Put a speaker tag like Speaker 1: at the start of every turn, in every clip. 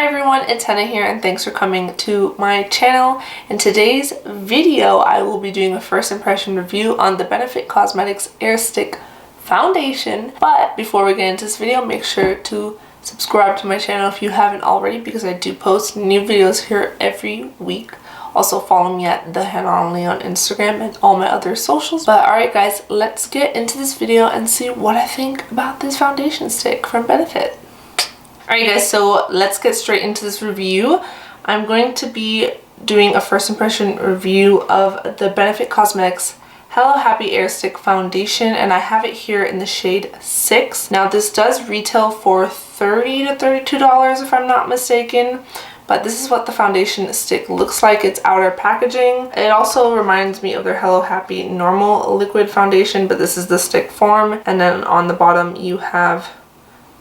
Speaker 1: everyone, it's Henna here and thanks for coming to my channel. In today's video, I will be doing a first impression review on the Benefit Cosmetics Air Stick Foundation. But before we get into this video, make sure to subscribe to my channel if you haven't already, because I do post new videos here every week. Also follow me at Thehennaali on Instagram and all my other socials. But alright guys, let's get into this video and see what I think about this foundation stick from Benefit. Alright guys, so let's get straight into this review. I'm going to be doing a first impression review of the Benefit Cosmetics Hello Happy Air Stick Foundation, and I have it here in the shade 6. Now this does retail for $30 to $32 if I'm not mistaken, but this is what the foundation stick looks like, its outer packaging. It also reminds me of their Hello Happy normal liquid foundation, but this is the stick form, and then on the bottom you have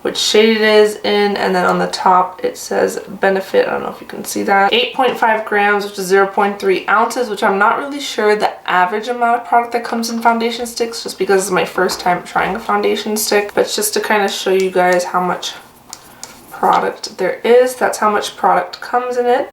Speaker 1: which shade it is in, and then on the top it says Benefit. I don't know if you can see that. 8.5 grams, which is 0.3 ounces, which I'm not really sure the average amount of product that comes in foundation sticks, just because it's my first time trying a foundation stick. But just to kind of show you guys how much product there is, that's how much product comes in it.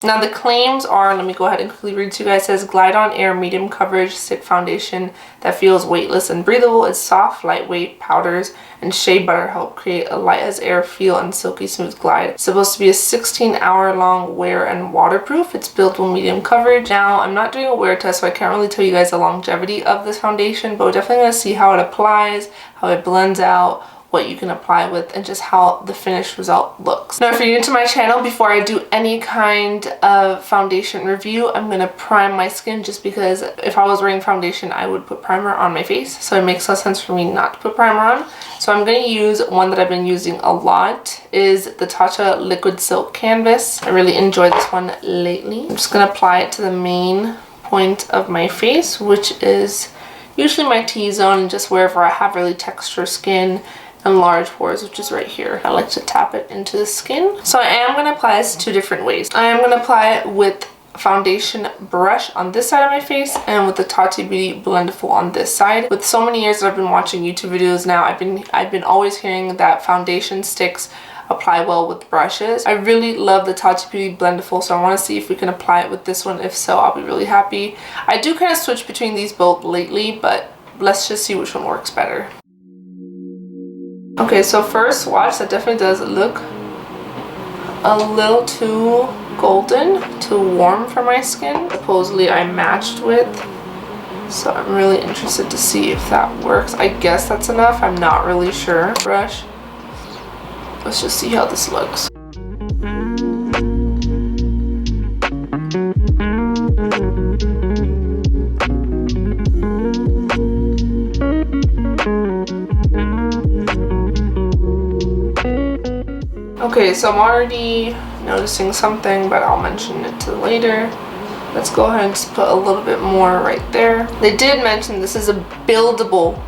Speaker 1: Now the claims are, let me go ahead and quickly read to you guys. It says Glide On Air Medium Coverage Stick Foundation that feels weightless and breathable. Its soft, lightweight powders and shea butter help create a light as air feel and silky smooth glide. It's supposed to be a 16-hour long wear and waterproof. It's buildable medium coverage. Now I'm not doing a wear test, so I can't really tell you guys the longevity of this foundation, but we're definitely going to see how it applies, how it blends out, what you can apply with, and just how the finished result looks. Now if you're new to my channel, before I do any kind of foundation review, I'm going to prime my skin, just because if I was wearing foundation I would put primer on my face, so it makes no sense for me not to put primer on. So I'm going to use one that I've been using a lot, is the Tatcha Liquid Silk Canvas. I really enjoy this one lately. I'm just going to apply it to the main point of my face, which is usually my T-zone and just wherever I have really texture skin and large pores, which is right here. I like to tap it into the skin. So I am going to apply this 2 different ways. I am going to apply it with a foundation brush on this side of my face and with the Tati Beauty Blendful on this side. With so many years that I've been watching YouTube videos now, I've been always hearing that foundation sticks apply well with brushes. I really love the Tati Beauty Blendful, so I want to see if we can apply it with this one. If so, I'll be really happy. I do kind of switch between these both lately, but let's just see which one works better. Okay, so first swatch, that definitely does look a little too golden, too warm for my skin. Supposedly I matched with, so I'm really interested to see if that works. I guess that's enough, I'm not really sure. Brush. Let's just see how this looks. Okay, so I'm already noticing something, but I'll mention it to later. Let's go ahead and just put a little bit more right there. They did mention this is a buildable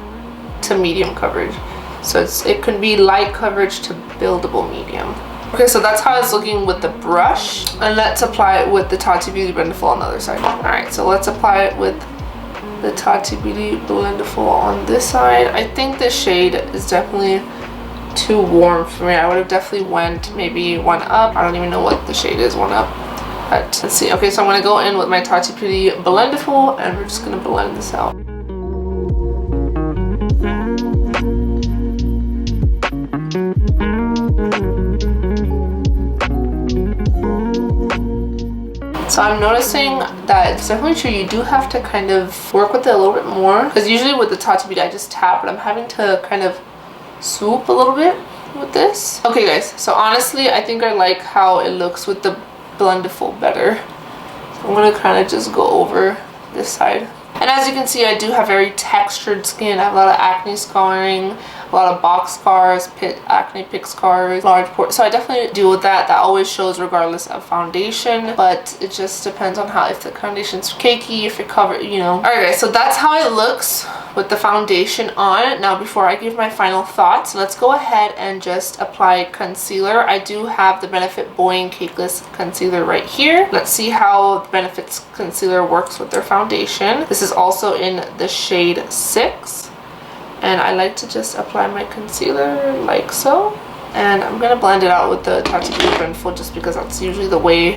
Speaker 1: to medium coverage. So it could be light coverage to buildable medium. Okay, so that's how it's looking with the brush. And let's apply it with the Tati Beauty Blendful on the other side. Alright, so let's apply it with the Tati Beauty Blendful on this side. I think the shade is definitely too warm for me. I would have definitely went maybe 1 up. I don't even know what the shade is, 1 up. But let's see. Okay, so I'm going to go in with my Tati Beauty Blendful and we're just going to blend this out. So I'm noticing that it's definitely true, you do have to kind of work with it a little bit more, because usually with the Tati Beauty I just tap, but I'm having to kind of swoop a little bit with this. Okay guys, so honestly I think I like how it looks with the Blendful better. So I'm going to kind of just go over this side. And as you can see, I do have very textured skin. I have a lot of acne scarring, a lot of box scars, acne pick scars, large pores. So I definitely deal with that. That always shows regardless of foundation, but it just depends on how, if the foundation's cakey, if it covered, you know. Alright guys, so that's how it looks with the foundation on. Now before I give my final thoughts, let's go ahead and just apply concealer. I do have the Benefit Buoyant Cakeless Concealer right here. Let's see how the Benefit's concealer works with their foundation. This is also in the shade 6. And I like to just apply my concealer like so. And I'm gonna blend it out with the Tati Blue Brimful just because that's usually the way.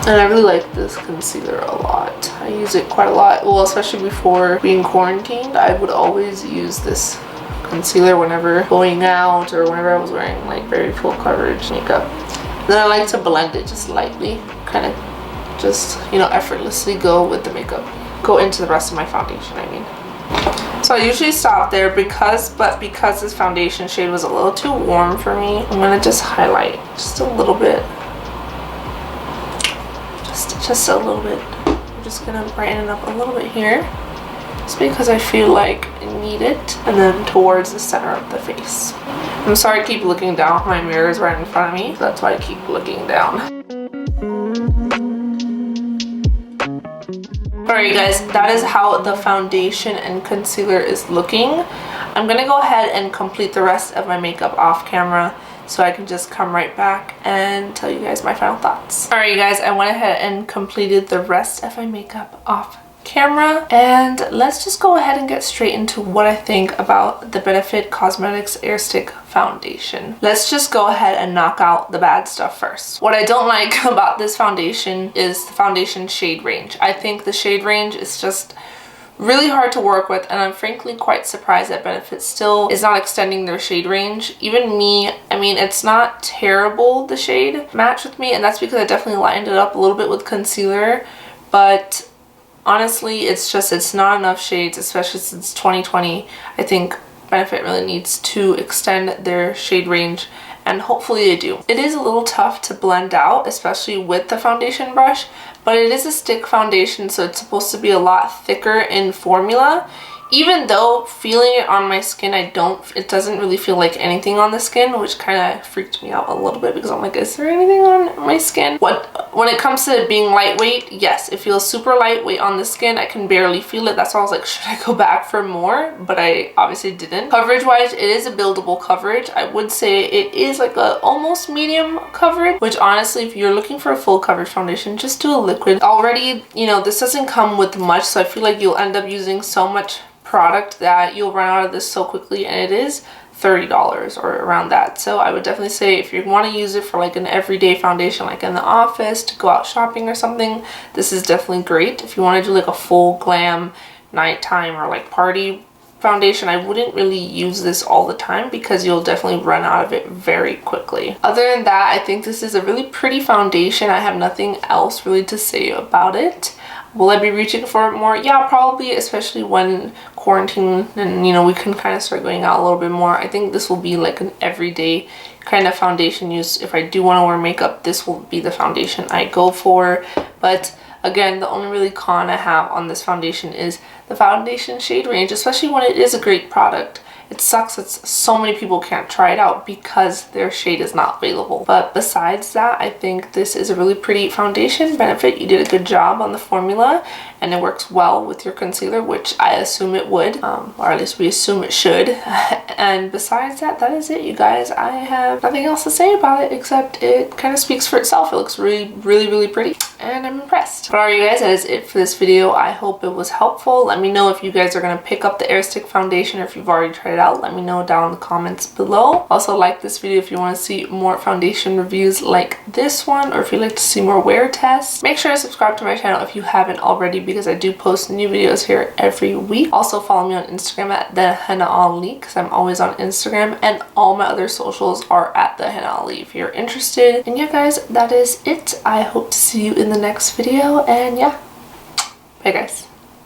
Speaker 1: And I really like this concealer a lot. I use it quite a lot. Well, especially before being quarantined, I would always use this concealer whenever going out or whenever I was wearing like very full coverage makeup. Then I like to blend it just lightly, kind of just, you know, effortlessly go with the makeup. Go into the rest of my foundation, I mean. So I usually stop there because this foundation shade was a little too warm for me, I'm gonna just highlight just a little bit. Just a little bit. I'm just gonna brighten it up a little bit here, just because I feel like I need it, and then towards the center of the face. I'm sorry I keep looking down. My mirror is right in front of me, so that's why I keep looking down. Alright guys, that is how the foundation and concealer is looking. I'm gonna go ahead and complete the rest of my makeup off camera, so I can just come right back and tell you guys my final thoughts. Alright you guys, I went ahead and completed the rest of my makeup off camera, and let's just go ahead and get straight into what I think about the Benefit Cosmetics Airstick Foundation. Let's just go ahead and knock out the bad stuff first. What I don't like about this foundation is the foundation shade range. I think the shade range is just really hard to work with, and I'm frankly quite surprised that Benefit still is not extending their shade range. Even me, I mean, it's not terrible, the shade match with me, and that's because I definitely lightened it up a little bit with concealer, but honestly, it's not enough shades, especially since 2020. I think Benefit really needs to extend their shade range, and hopefully they do. It is a little tough to blend out, especially with the foundation brush, but it is a stick foundation, so it's supposed to be a lot thicker in formula. Even though feeling it on my skin, it doesn't really feel like anything on the skin, which kind of freaked me out a little bit because I'm like, is there anything on my skin? When it comes to it being lightweight, yes, it feels super lightweight on the skin. I can barely feel it. That's why I was like, should I go back for more? But I obviously didn't. Coverage wise, it is a buildable coverage. I would say it is like a almost medium coverage, which honestly, if you're looking for a full coverage foundation, just do a liquid. Already, you know, this doesn't come with much, so I feel like you'll end up using so much product that you'll run out of this so quickly, and it is $30 or around that. So I would definitely say if you want to use it for like an everyday foundation, like in the office, to go out shopping or something, this is definitely great. If you want to do like a full glam nighttime or like party foundation, I wouldn't really use this all the time because you'll definitely run out of it very quickly. Other than that, I think this is a really pretty foundation. I have nothing else really to say about it. Will I be reaching for it more? Yeah, probably, especially when quarantine and, you know, we can kind of start going out a little bit more. I think this will be like an everyday kind of foundation use. If I do want to wear makeup, this will be the foundation I go for. But again, the only really con I have on this foundation is the foundation shade range, especially when it is a great product. It sucks that so many people can't try it out because their shade is not available. But besides that, I think this is a really pretty foundation. Benefit, you did a good job on the formula, and it works well with your concealer, which I assume it would, or at least we assume it should. And besides that, that is it, you guys. I have nothing else to say about it except it kind of speaks for itself. It looks really pretty, and I'm impressed. But alright, you guys, that is it for this video. I hope it was helpful. Let me know if you guys are going to pick up the Airstick foundation, or if you've already tried it out. Let me know down in the comments below. Also, like this video if you want to see more foundation reviews like this one, or if you'd like to see more wear tests. Make sure to subscribe to my channel if you haven't already, because I do post new videos here every week. Also, follow me on Instagram at Thehennaali, because I'm always on Instagram, and all my other socials are at Thehennaali if you're interested. And yeah, guys, that is it. I hope to see you in the next video, and yeah, bye guys.